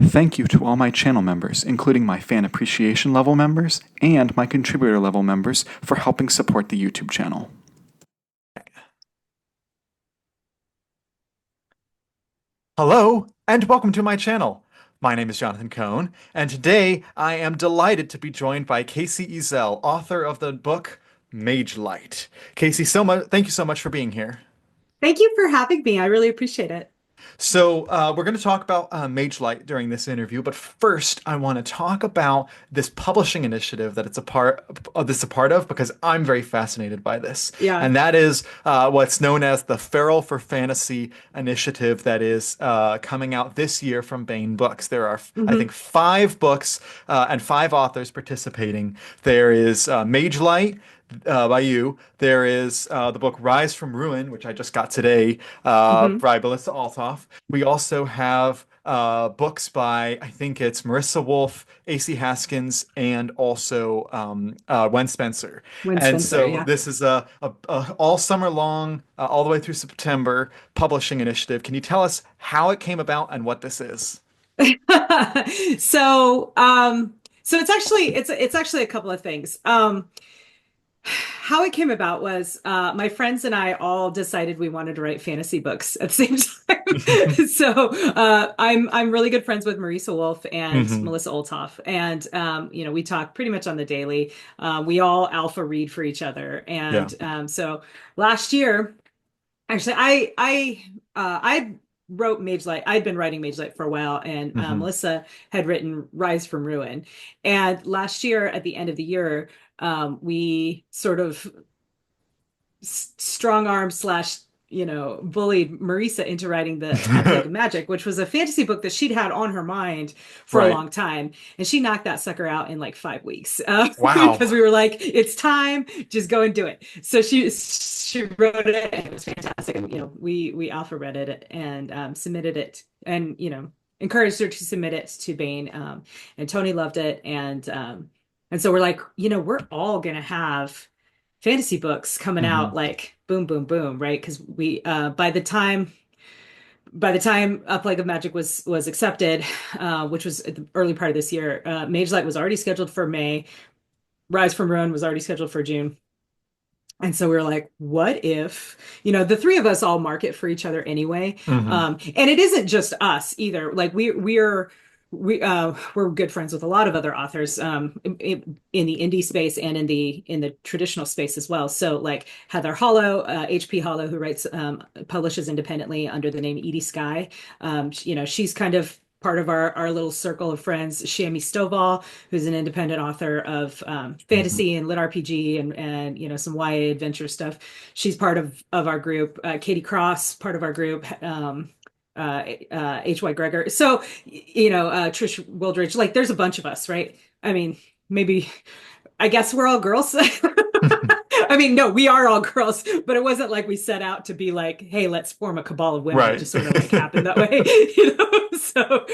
Thank you to all my channel members, including my fan appreciation level members and my contributor level members, for helping support the YouTube channel. Hello, and welcome to my channel. My name is Jonathan Cohn, and today I am delighted to be joined by Kacey Ezell, author of the book Magelight. Kacey, thank you so much for being here. Thank you for having me. I really appreciate it. We're going to talk about Magelight during this interview, but first I want to talk about this publishing initiative that it's a part of because I'm very fascinated by this, Yeah. and that is what's known as the Feral for Fantasy initiative that is coming out this year from Baen Books. There are, I Hmm. think, 5 books and 5 authors participating. There is Magelight by you. There is the book Rise from Ruin, which I just got today, Hmm. by Melissa Altoff. We also have books by, I think it's Marissa Wolf, AC Haskins, and also Wen Spencer. When And Spencer, so yeah. this is a all summer long, all the way through September publishing initiative. Can you tell us how it came about and what this is? So, um, so it's actually a couple of things. How it came about was my friends and I all decided we wanted to write fantasy books at the same time. So I'm really good friends with Marisa Wolf and Hmm. Melissa Olthoff, and we talk pretty much on the daily. We all alpha read for each other, Yeah. and so last year. Actually, I wrote Mage Light. I'd been writing Mage Light for a while, and Hmm. Melissa had written Rise from Ruin. And last year, at the end of the year, we sort of strong arm slash bullied Marisa into writing A Plague of Magic, which was a fantasy book that she'd had on her mind for a Right. long time, and she knocked that sucker out in like 5 weeks because Wow. we were like, "It's time, just go and do it." So she wrote it, and it was fantastic. And we alpha read it and submitted it, and encouraged her to submit it to Baen, and Tony loved it, and so we're like, we're all gonna have fantasy books coming out Hmm. like boom, boom, boom, right? Because we by the time A Plague of Magic was accepted, which was at the early part of this year, Mage Light was already scheduled for May. Rise from Ruin was already scheduled for June. And so we were like, what if, the three of us all market for each other anyway. Hmm. And it isn't just us either. Like we're good friends with a lot of other authors in the indie space and in the traditional space as well. So like Heather Hollow, HP Hollow, who writes publishes independently under the name Edie Sky. She's kind of part of our little circle of friends. Shami Stovall, who's an independent author of Hmm. fantasy and lit RPG and some YA adventure stuff. She's part of our group. Katie Cross, part of our group. H.Y. Gregor. So, Trish Wildridge, like there's a bunch of us, right? I mean, maybe, I guess we're all girls. I mean, no, we are all girls, but it wasn't like we set out to be like, hey, let's form a cabal of women. It Right. just sort of like happened that way, So,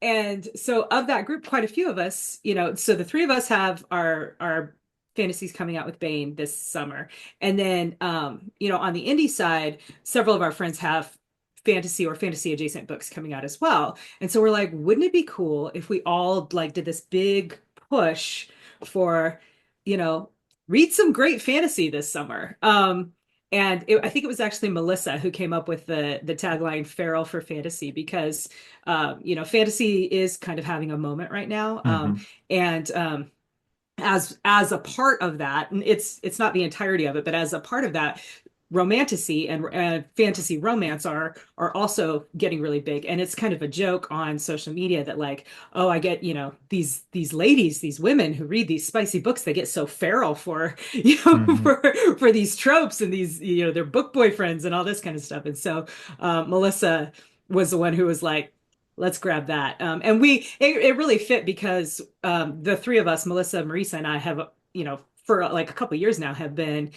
and so of that group, quite a few of us, so the three of us have our fantasies coming out with Bane this summer, and then on the indie side, several of our friends have fantasy or fantasy adjacent books coming out as well. And so we're like, wouldn't it be cool if we all like did this big push for, you know, read some great fantasy this summer? I think it was actually Melissa who came up with the tagline "Feral for Fantasy" because, fantasy is kind of having a moment right now, Hmm. and as a part of that, and it's not the entirety of it, but as a part of that, romantasy and fantasy romance are also getting really big, and it's kind of a joke on social media that like, oh, I get these ladies, these women who read these spicy books, they get so feral for Hmm. for these tropes and these their book boyfriends and all this kind of stuff. And so Melissa was the one who was like, let's grab that. And it really fit because the three of us, Melissa, Marisa, and I have, for like a couple of years now, have been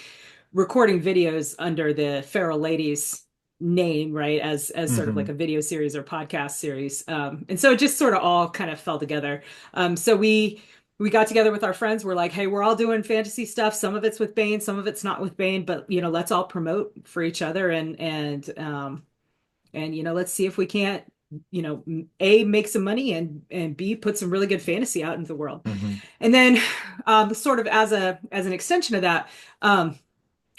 recording videos under the Feral Ladies name, right? As sort of like Hmm. a video series or podcast series. And so it just sort of all kind of fell together. So we got together with our friends. We're like, hey, we're all doing fantasy stuff. Some of it's with Bane, some of it's not with Bane, but let's all promote for each other and let's see if we can't A, make some money, and B, put some really good fantasy out into the world. Hmm. And then sort of as an extension of that, um,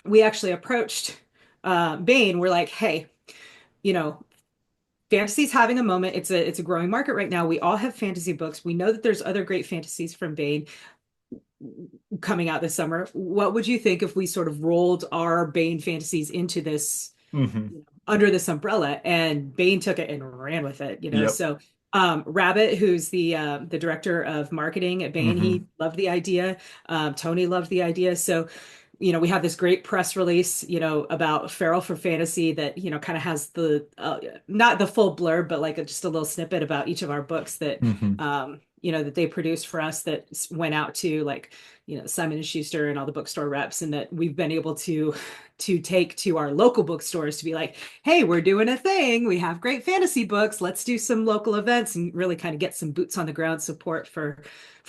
we actually approached Bain. We're like, hey, you know, fantasy's having a moment. It's a growing market right now. We all have fantasy books. We know that there's other great fantasies from Bain coming out this summer. What would you think if we sort of rolled our Bane fantasies into this, Hmm. under this umbrella? And Bane took it and ran with it, Yep. So Rabbit, who's the director of marketing at Bane, Hmm. he loved the idea. Tony loved the idea. So we have this great press release, about Feral for Fantasy that, kind of has the not the full blurb, but like just a little snippet about each of our books that Hmm. that they produced for us, that went out to, like, Simon and Schuster and all the bookstore reps, and that we've been able to take to our local bookstores to be like, hey, we're doing a thing. We have great fantasy books. Let's do some local events and really kind of get some boots on the ground support for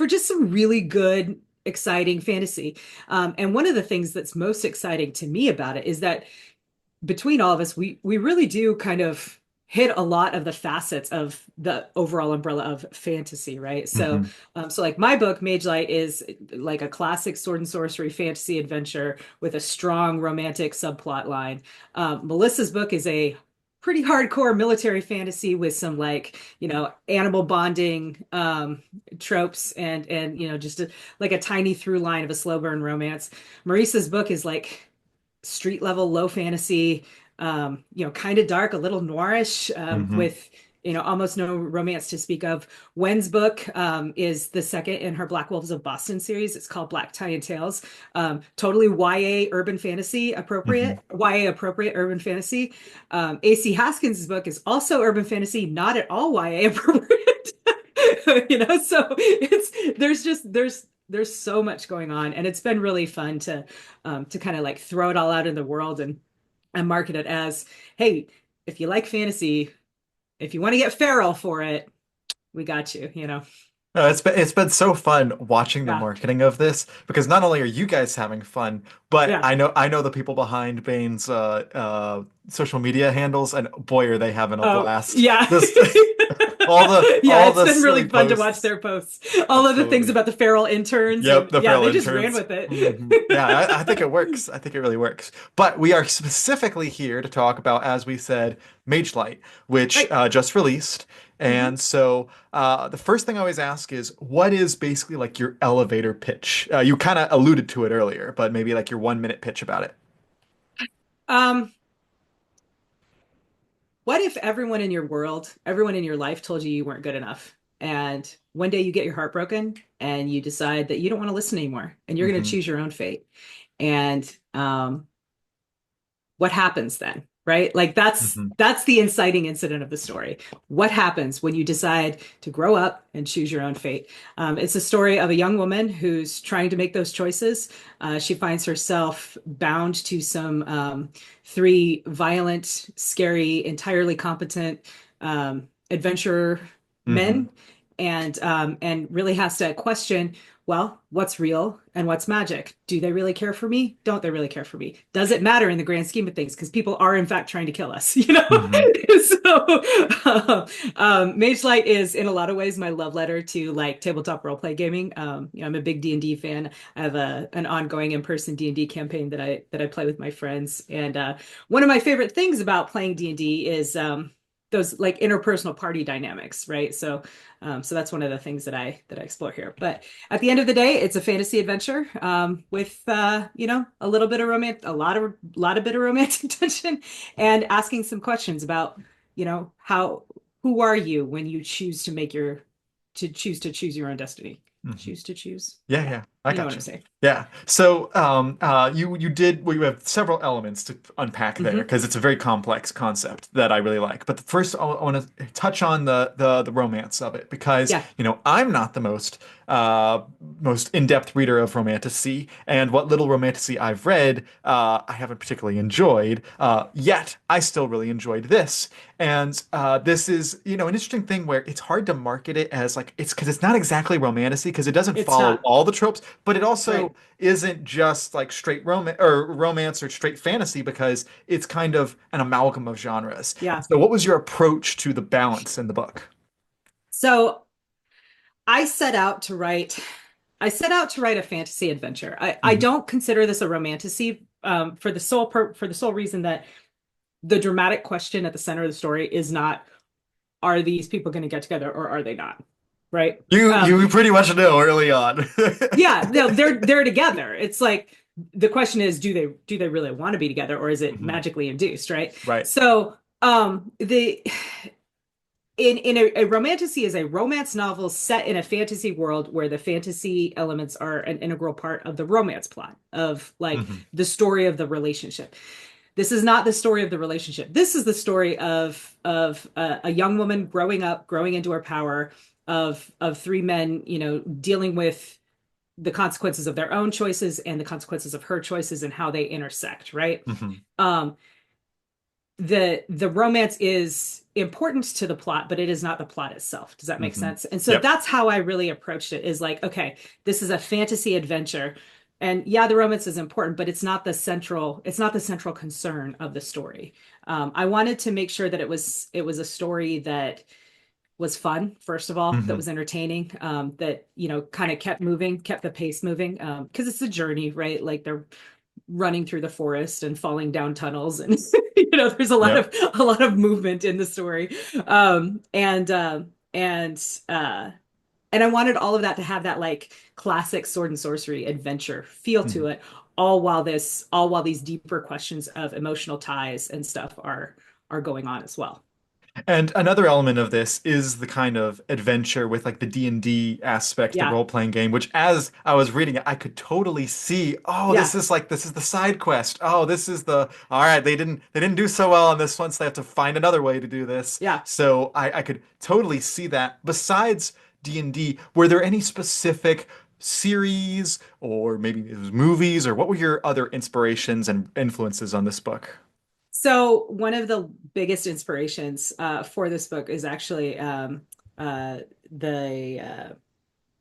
just some really good, exciting fantasy. And one of the things that's most exciting to me about it is that between all of us, we really do kind of hit a lot of the facets of the overall umbrella of fantasy, right? So, Hmm. so like my book, Magelight, is like a classic sword and sorcery fantasy adventure with a strong romantic subplot line. Melissa's book is a pretty hardcore military fantasy with some, like, animal bonding tropes, and just like a tiny through line of a slow burn romance. Marissa's book is like street level low fantasy, kind of dark, a little noirish, Hmm. with almost no romance to speak of. Wen's book is the second in her Black Wolves of Boston series. It's called Black Tie and Tails. Totally YA urban fantasy appropriate, Hmm. YA appropriate urban fantasy. AC Haskins' book is also urban fantasy, not at all YA appropriate. So there's so much going on, and it's been really fun to kind of like throw it all out in the world and market it as, hey, if you like fantasy, if you want to get feral for it, we got you. No, it's been so fun watching the Yeah. marketing of this because not only are you guys having fun, but Yeah. I know the people behind Bane's social media handles, and boy, are they having a Oh, blast. yeah. Just all the Yeah, all it's the been silly really fun to watch posts. their posts. All of the things Absolutely. about the feral interns, Yep, and the yeah, feral they just ran interns. with it. Yeah, I think it works. I think it really works. But we are specifically here to talk about, as we said, Magelight, which Right. just released. Mhm. And so the first thing I always ask is, what is basically like your elevator pitch? You kind of alluded to it earlier, but maybe like your 1 minute pitch about it. Um, what if everyone in your world, everyone in your life told you you weren't good enough? And one day you get your heart broken and you decide that you don't want to listen anymore and you're going to Hmm. choose your own fate. And what happens then? Right? Like Hmm. that's the inciting incident of the story. What happens when you decide to grow up and choose your own fate? It's a story of a young woman who's trying to make those choices. She finds herself bound to some three violent, scary, entirely competent adventurer Hmm. men, and really has to question, well, what's real and what's magic? Do they really care for me? Don't they really care for me? Does it matter in the grand scheme of things? Because people are in fact trying to kill us, Hmm. Mage Light is in a lot of ways my love letter to like tabletop role play gaming. I'm a big D&D fan. I have an ongoing in-person D&D campaign that I play with my friends, and one of my favorite things about playing D&D is those like interpersonal party dynamics, right? So that's one of the things that I explore here. But at the end of the day, it's a fantasy adventure with a little bit of romance, a lot of bit of romantic tension, and asking some questions about how who are you when you choose to choose your own destiny. Hmm. Choose to choose. Yeah, Yeah, yeah, I you know what got I'm you. saying. Yeah. So, you did well. You have several elements to unpack there Hmm. because it's a very complex concept that I really like. But the first, I want to touch on the romance of it because Yeah. I'm not the most in-depth reader of romantasy, and what little romantasy I've read, I haven't particularly enjoyed. Yet I still really enjoyed this, and this is an interesting thing where it's hard to market it as like it's because it's not exactly romantasy because it doesn't It's follow not. all the tropes, but it also Right. isn't just like straight romance or straight fantasy because it's kind of an amalgam of genres. Yeah. So what was your approach to the balance in the book? So I set out to write I set out to write a fantasy adventure. I Hmm. don't consider this a romantasy for the sole reason that the dramatic question at the center of the story is not, are these people going to get together or are they not? Right? You pretty much know early on. Yeah, no, they're together. It's like the question is, do they really want to be together or is it Mhm. magically induced, right? Right. So the in a romantasy is a romance novel set in a fantasy world where the fantasy elements are an integral part of the romance plot of like Hmm. the story of the relationship. This is not the story of the relationship. This is the story of a young woman growing up, growing into her power, of three men, dealing with the consequences of their own choices and the consequences of her choices and how they intersect, right? Hmm. Um, the romance is important to the plot, but it is not the plot itself. Does that make Hmm. sense? And so Yep. that's how I really approached it is like, okay, this is a fantasy adventure. And yeah, the romance is important, but it's not the central concern of the story. I wanted to make sure that it was a story that was fun, first of all, that Hmm. was entertaining, that, kind of kept the pace moving, because it's a journey, right? Like they're running through the forest and falling down tunnels and there's Yep. a lot of movement in the story. And and I wanted all of that to have that like classic sword and sorcery adventure feel to Mhm. it, all while these deeper questions of emotional ties and stuff are going on as well. And another element of this is the kind of adventure with like the D&D aspect, the Yeah, role-playing game, which as I was reading it, I could totally see, oh, yeah, this is the side quest. Oh, this is the all right, they didn't do so well on this one, so they have to find another way to do this. yeah. So I could totally see that. Besides D&D, were there any specific series or maybe it was movies or what were your other inspirations and influences on this book? So one of the biggest inspirations for this book is actually uh, the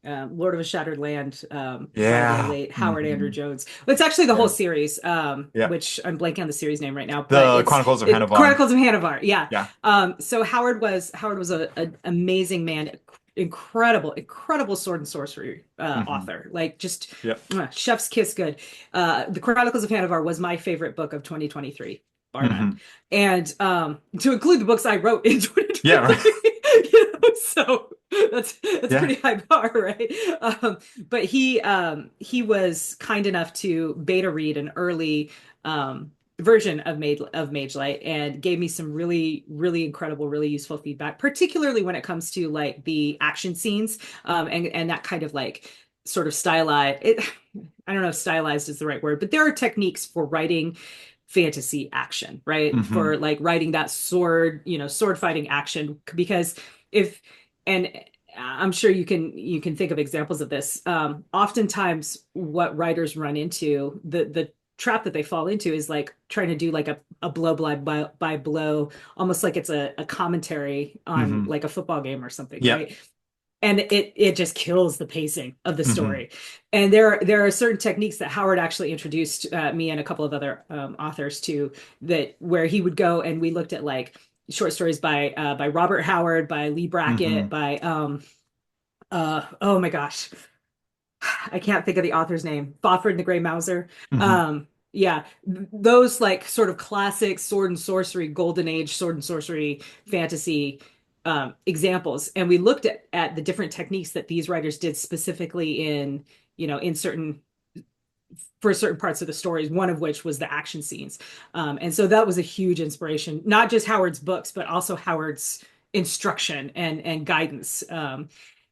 Lord of a Shattered Land by the Yeah. late Howard Andrew Hmm. Jones. It's actually the whole Yeah. series, Yeah. which I'm blanking on the series name right now, but The it's Chronicles of it Hannibal. Chronicles of Hannibal. Yeah. Yeah. So Howard was a amazing man, incredible sword and sorcery Hmm. author. Like just Yep. chef's kiss good. The Chronicles of Hannibal was my favorite book of 2023, bar none. Hmm. And to include the books I wrote in Yeah. Right. 2023, so that's Yeah. pretty high bar, right? But he was kind enough to beta read an early version of Magelight and gave me some really incredible, really useful feedback, particularly when it comes to like the action scenes and that kind of like sort of stylized. I don't know if stylized is the right word, but there are techniques for writing fantasy action, right? Hmm. For like writing that sword fighting action because if and I'm sure you can think of examples of this. Oftentimes what writers run into, the trap that they fall into is like trying to do like a blow by blow, almost like it's a commentary on Hmm. like a football game or something, Yep. right? And it just kills the pacing of the Hmm. story. And there are certain techniques that Howard actually introduced me and a couple of other authors to, that where he would go and we looked at like short stories by Robert Howard, by Lee Brackett, Hmm. by oh my gosh, I can't think of the author's name. Fafhrd and the Grey Mouser. Hmm. Yeah, those like sort of classic sword and sorcery, golden age sword and sorcery fantasy examples, and we looked at the different techniques that these writers did specifically in certain for certain parts of the stories. One of which was the action scenes, and so that was a huge inspiration, not just Howard's books, but also Howard's instruction and guidance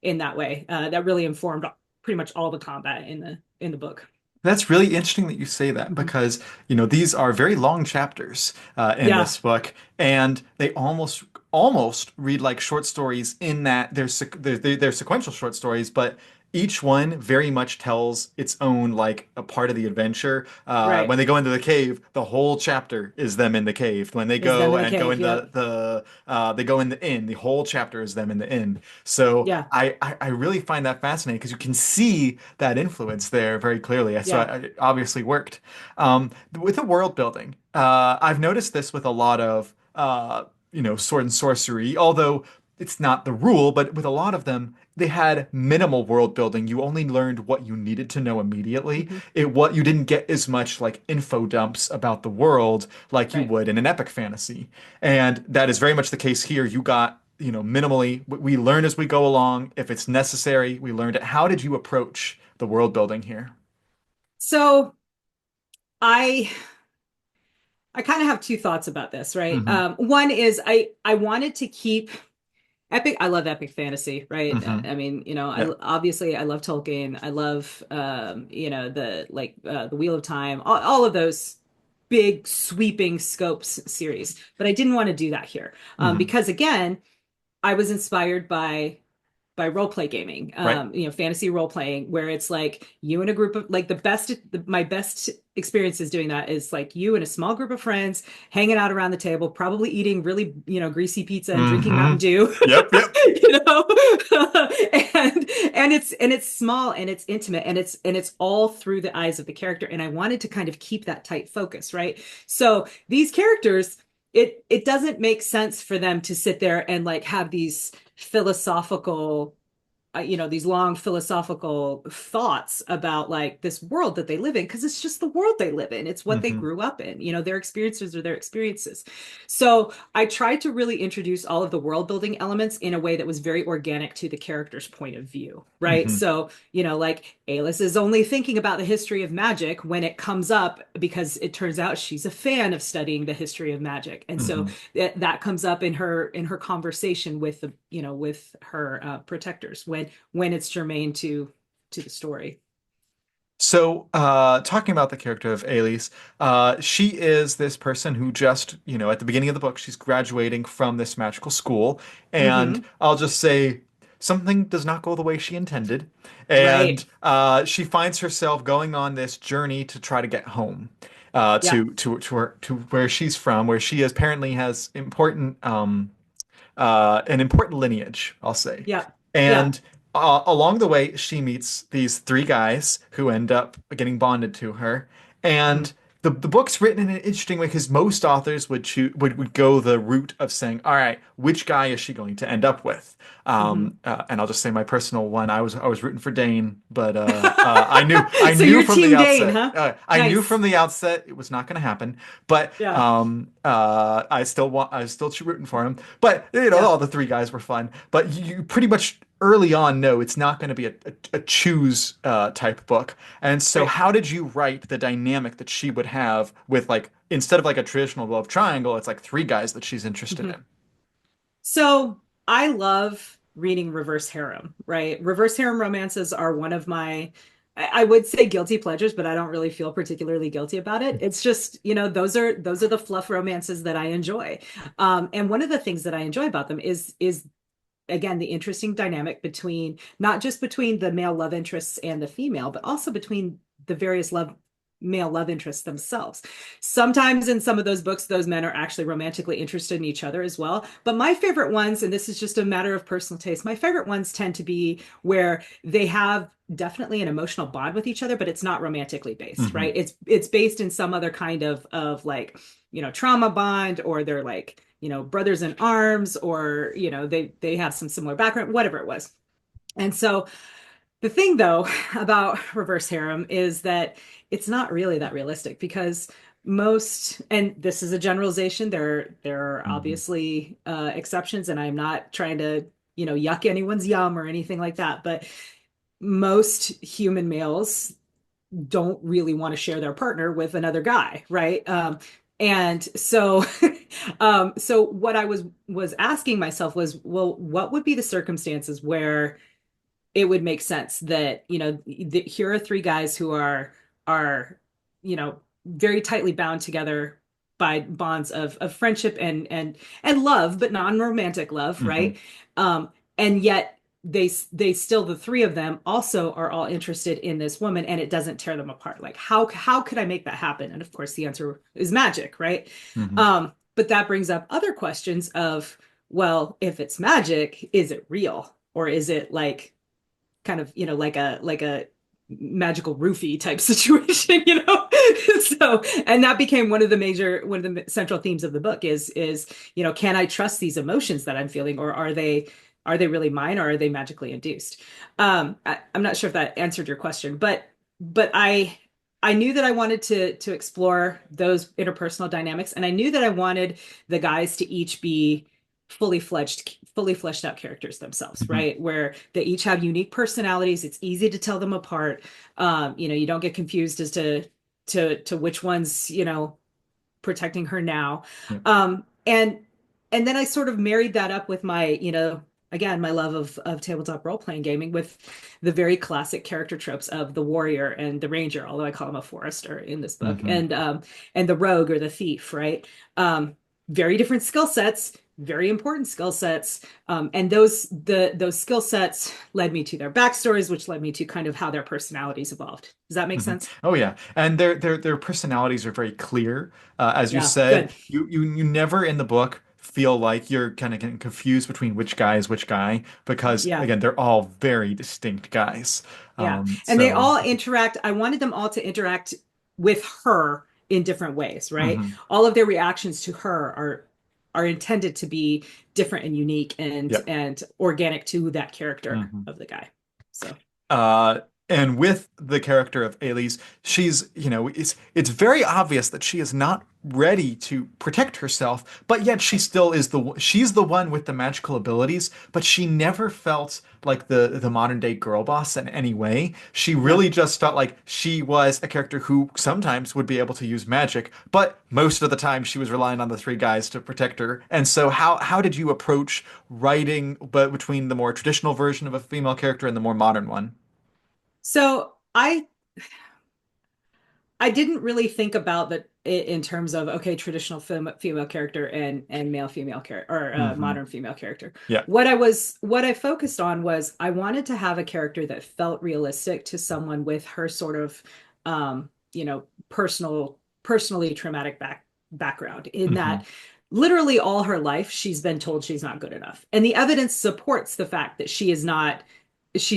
in that way. That really informed pretty much all the combat in the book. That's really interesting that you say that Mhm. because, these are very long chapters in Yeah, this book, and they almost read like short stories in that they're sequential short stories, but each one very much tells its own like a part of the adventure. Right. When they go into the cave, the whole chapter is them in the cave. When they Is them in the go cave. in Yep. they go in the inn, the whole chapter is them in the inn. So Yeah. I really find that fascinating because you can see that influence there very clearly. So Yeah. it obviously worked. With the world building, I've noticed this with a lot of sword and sorcery, although it's not the rule, but with a lot of them, they had minimal world building. You only learned what you needed to know immediately. Hmm. It what you didn't get as much like info dumps about the world like you Right. would in an epic fantasy. And that is very much the case here. You got, minimally, we learn as we go along. If it's necessary, we learned it. How did you approach the world building here? So I I kind of have two thoughts about this, right? Hmm. One is I wanted to keep epic. I love epic fantasy, right? Hmm. I mean, Yeah. obviously I love Tolkien. I love the Wheel of Time, all of those big sweeping scopes series. But I didn't want to do that here Hmm. because again, I was inspired by role play gaming, Right. fantasy role playing, where it's like you and a group of like my best experiences doing that is like you and a small group of friends hanging out around the table, probably eating really, greasy pizza and drinking Hmm. Mountain Dew, Yep. Yep. you know, and it's small and it's intimate and it's all through the eyes of the character. And I wanted to kind of keep that tight focus, right? So these characters, it doesn't make sense for them to sit there and like have these philosophical these long philosophical thoughts about like this world that they live in because it's just the world they live in. It's what they Hmm. grew up in. Their experiences are their experiences. So I tried to really introduce all of the world building elements in a way that was very organic to the character's point of view, right? Hmm. So, like Alis is only thinking about the history of magic when it comes up because it turns out she's a fan of studying the history of magic. And so Hmm. that comes up in her conversation with with her protectors when it's germane to the story. So, talking about the character of Elise, she is this person who just, at the beginning of the book, she's graduating from this magical school, and Hmm. I'll just say something does not go the way she intended, Right. and she finds herself going on this journey to try to get home, Yeah. to where she's from, where she apparently has an important lineage, I'll say. Yeah. Yeah. And along the way, she meets these three guys who end up getting bonded to her. Mhm. And the book's written in an interesting way because most authors would go the route of saying, all right, which guy is she going to end up with? Mhm. And I'll just say my personal one. I was rooting for Dane, but I So knew you're from the Team Dane, outset. huh? I knew Nice. from the outset it was not going to happen. But Yeah. I was still rooting for him. But Yeah. all the three guys were fun. But you pretty much early on know it's not going to be a choose type book. And so, Right. how did you write the dynamic that she would have with like instead of like a traditional love triangle, it's like three guys that she's interested Mhm. in. So I love reading reverse harem, right? Reverse harem romances are one of my, I would say guilty pleasures, but I don't really feel particularly guilty about it. It's just, those are the fluff romances that I enjoy. And one of the things that I enjoy about them is again the interesting dynamic between not just between the male love interests and the female, but also between the various male love interests themselves. Sometimes in some of those books, those men are actually romantically interested in each other as well. But my favorite ones, and this is just a matter of personal taste, my favorite ones tend to be where they have definitely an emotional bond with each other, but it's not romantically based, Hmm. right? It's based in some other kind of like, trauma bond, or they're like, brothers in arms, or, they have some similar background, whatever it was. And so the thing, though, about reverse harem is that it's not really that realistic because and this is a generalization, there are Hmm. obviously exceptions, and I'm not trying to, yuck anyone's yum or anything like that, but most human males don't really want to share their partner with another guy, right? And so, so what I was asking myself was, well, what would be the circumstances where it would make sense that here are three guys who are very tightly bound together by bonds of friendship and love, but non-romantic love, Hmm. right? And yet they still, the three of them also are all interested in this woman, and it doesn't tear them apart. Like how could I make that happen? And of course the answer is magic, right? Hmm. But that brings up other questions of, well, if it's magic, is it real, or is it like kind of, like a magical roofie type situation, So, and that became one of the central themes of the book is, can I trust these emotions that I'm feeling, or are they really mine, or are they magically induced? I'm not sure if that answered your question, but I knew that I wanted to explore those interpersonal dynamics, and I knew that I wanted the guys to each be fully fleshed out characters themselves, Hmm. right? Where they each have unique personalities. It's easy to tell them apart. You don't get confused as to which one's, protecting her now. Yeah. And then I sort of married that up with my, again, my love of tabletop role-playing gaming, with the very classic character tropes of the warrior and the ranger, although I call him a forester in this book, Hmm. and the rogue or the thief, right? Very different skill sets, very important skill sets. And those skill sets led me to their backstories, which led me to kind of how their personalities evolved. Does that make Hmm. sense? Oh yeah, and their personalities are very clear. As you Yeah, said, good. you never in the book feel like you're kind of getting confused between which guy is which guy because Yeah. again, they're all very distinct guys. Yeah. And they So. all interact. I wanted them all to interact with her in different ways, right? Mhm. All of their reactions to her are intended to be different and unique Yep. and organic to that character Mhm. of the guy. So, Uh, and with the character of Elise, it's very obvious that she is not ready to protect herself, but yet she's the one with the magical abilities, but she never felt like the modern day girl boss in any way. She yeah. really just felt like she was a character who sometimes would be able to use magic, but most of the time she was relying on the three guys to protect her. And so how did you approach writing but between the more traditional version of a female character and the more modern one? So I didn't really think about that in terms of, okay, traditional female character and male female character, or Hmm. modern female character. Yeah. What I focused on was I wanted to have a character that felt realistic to someone with her sort of personally traumatic background, in Hmm. that literally all her life she's been told she's not good enough. And the evidence supports the fact that she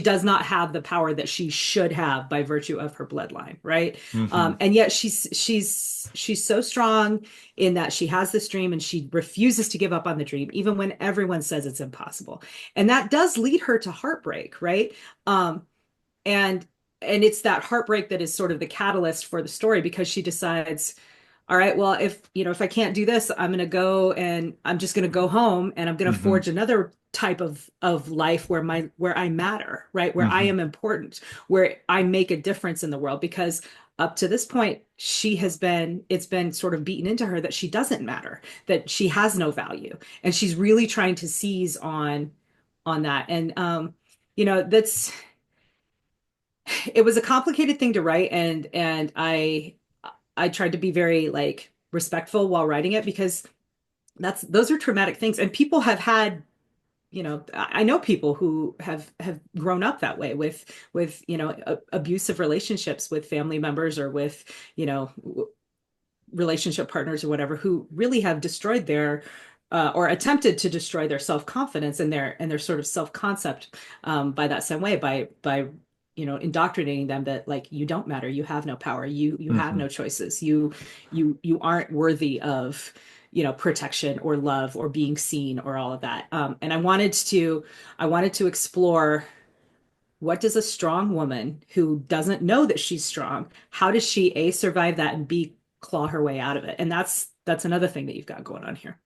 does not have the power that she should have by virtue of her bloodline, right? Hmm. And yet she's so strong in that she has this dream, and she refuses to give up on the dream, even when everyone says it's impossible. And that does lead her to heartbreak, right? Um, and and it's that heartbreak that is sort of the catalyst for the story, because she decides, all right, well, if I can't do this, I'm just going to go home, and I'm going to Hmm. forge another type of life where I matter, right? Where I Hmm. am important, where I make a difference in the world. Because up to this point, it's been sort of beaten into her that she doesn't matter, that she has no value. And she's really trying to seize on that. And that's it was a complicated thing to write, and I tried to be very like respectful while writing it, because those are traumatic things, and people have had, I know people who have grown up that way, with abusive relationships with family members, or with relationship partners or whatever, who really have destroyed their or attempted to destroy their self-confidence and their sort of self-concept, by that same way, by indoctrinating them that, like, you don't matter, you have no power, you have Hmm. no choices, you aren't worthy of protection or love or being seen or all of that. And I wanted to explore, what does a strong woman who doesn't know that she's strong, how does she A, survive that, and B, claw her way out of it? And that's another thing that you've got going on here.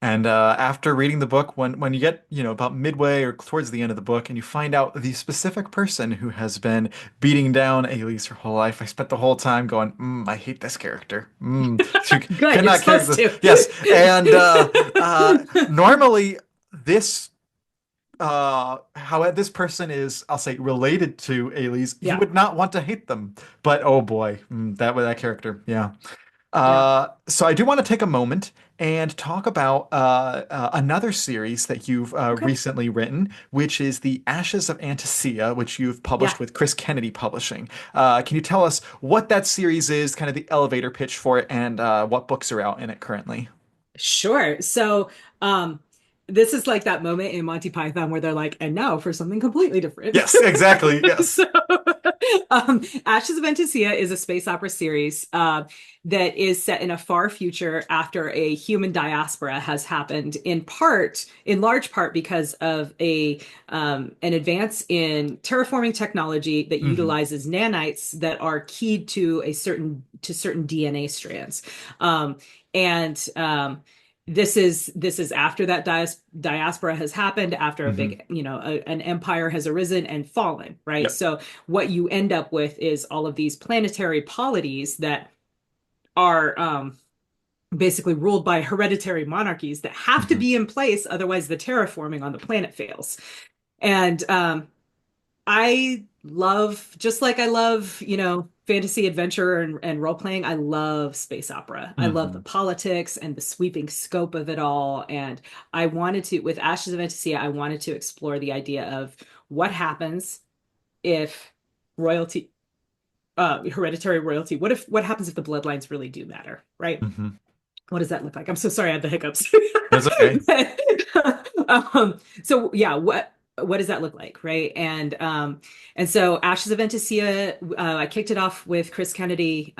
And after reading the book, when you get, about midway or towards the end of the book, and you find out the specific person who has been beating down Elise her whole life, I spent the whole time going, I hate this character. She Good, you're cannot carry supposed this. to. Yes, and normally this how this person is, I'll say, related to Elise, you Yeah, would not want to hate them. But oh boy, that character, yeah. yeah. So I do want to take a moment and talk about another series that you've Okay. recently written, which is The Ashes of Antasia, which you've published Yeah. with Chris Kennedy Publishing. Can you tell us what that series is, kind of the elevator pitch for it, and what books are out in it currently? Sure. So, this is like that moment in Monty Python where they're like, and now for something completely different. Yes, exactly. So, Yes. Ashes of Ventasia is a space opera series that is set in a far future after a human diaspora has happened, in large part, because of an advance in terraforming technology that Hmm. utilizes nanites that are keyed to certain DNA strands. And this is after that diaspora has happened, after a Hmm. big, an empire has arisen and fallen, right? Yep. So what you end up with is all of these planetary polities that are basically ruled by hereditary monarchies that have to Hmm. be in place, otherwise the terraforming on the planet fails. And I love, just like I love, fantasy adventure and role playing, I love space opera. I love the Hmm. politics and the sweeping scope of it all. And with Ashes of Ventasia, I wanted to explore the idea of what happens if royalty, hereditary royalty, what happens if the bloodlines really do matter, right? Hmm. What does that look like? I'm so sorry I had the hiccups. That's okay. So yeah, what does that look like, right? And so Ashes of Ventasia, I kicked it off with Chris Kennedy,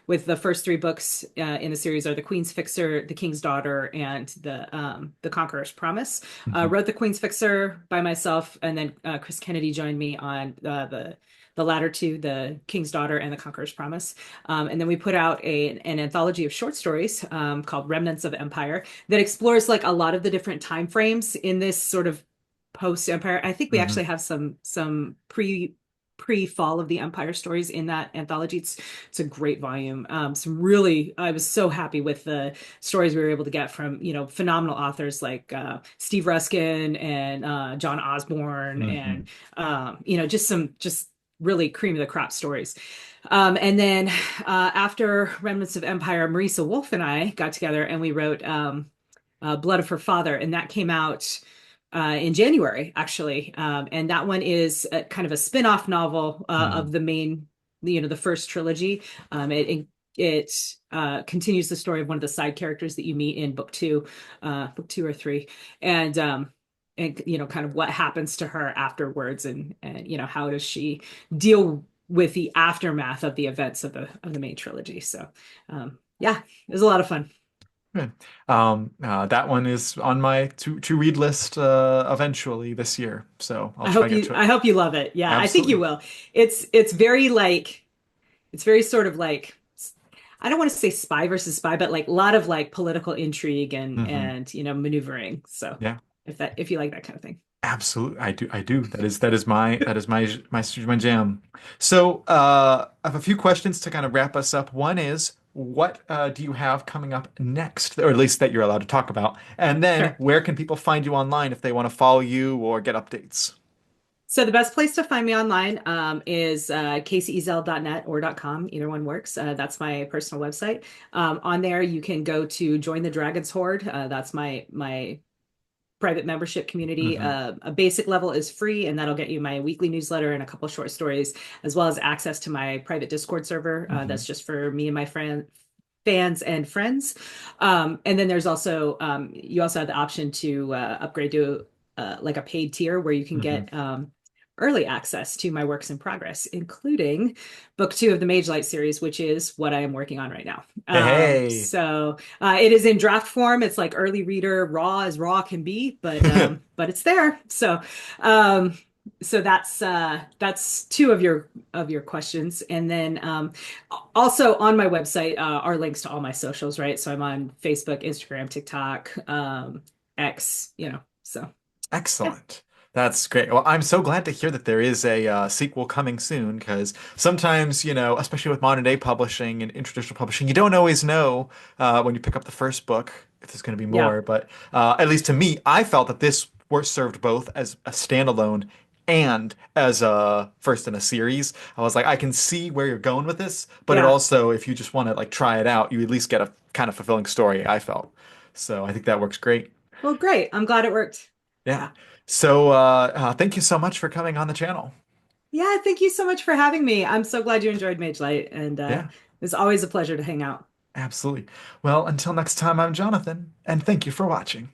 with the first three books in the series are The Queen's Fixer, The King's Daughter, and the Conqueror's Promise. Hmm. Wrote The Queen's Fixer by myself, and then Chris Kennedy joined me on the latter two, The King's Daughter and The Conqueror's Promise. And then we put out an anthology of short stories called Remnants of Empire that explores like a lot of the different time frames in this sort of post Empire. I think we Hmm. actually have some pre fall of the Empire stories in that anthology. It's a great volume. I was so happy with the stories we were able to get from phenomenal authors like Steve Ruskin and John Osborne and Hmm. just really cream of the crop stories. And then after Remnants of Empire, Marisa Wolf and I got together and we wrote Blood of Her Father, and that came out in January, actually. And that one is kind of a spin-off novel Hmm. of the main, the first trilogy. It continues the story of one of the side characters that you meet in book two or three, and kind of what happens to her afterwards, and how does she deal with the aftermath of the events of the main trilogy. So, yeah, it was a lot of fun. Good. That one is on my to read list eventually this year, so I'll try to get to it. I hope you love it. Yeah, I think you Absolutely. will. It's very like it's very sort of like I don't want to say spy versus spy, but like a lot of like political intrigue Hmm. and maneuvering. So Yeah, if you like that kind of thing. absolutely. I do. I do. That is my jam. So I have a few questions to kind of wrap us up. One is, what do you have coming up next, or at least that you're allowed to talk about? And then, Sure. where can people find you online if they want to follow you or get updates? So the best place to find me online is kaceyezell.net or .com. Either one works. That's my personal website. On there, you can go to Join the Dragon's Horde. That's my private membership community. Hmm. A basic level is free, and that'll get you my weekly newsletter and a couple short stories, as well as access to my private Discord server. Hmm. That's just for me and my fans and friends. And then you also have the option to upgrade to like a paid tier where you can Hmm. get early access to my works in progress, including book two of the Magelight series, which is what I am working on right now. Hey. So it is in draft form. It's like early reader, raw as raw can be, but it's there. Um, so that's two of your questions, and then also on my website are links to all my socials, right? So I'm on Facebook, Instagram, TikTok, X, so yeah. Excellent. That's great. Well, I'm so glad to hear that there is a sequel coming soon, because sometimes, especially with modern day publishing and traditional publishing, you don't always know when you pick up the first book if there's going to be Yeah. more. But at least to me, I felt that this were served both as a standalone and as a first in a series. I was like, I can see where you're going with this, but it Yeah. also, if you just want to like try it out, you at least get a kind of fulfilling story, I felt. So I think that works great. Well, great. I'm glad it worked. Yeah. Yeah. So thank you so much for coming on the channel. Yeah, thank you so much for having me. I'm so glad you enjoyed Mage Light, and Yeah, it's always a pleasure to hang out. absolutely. Well, until next time, I'm Jonathan, and thank you for watching.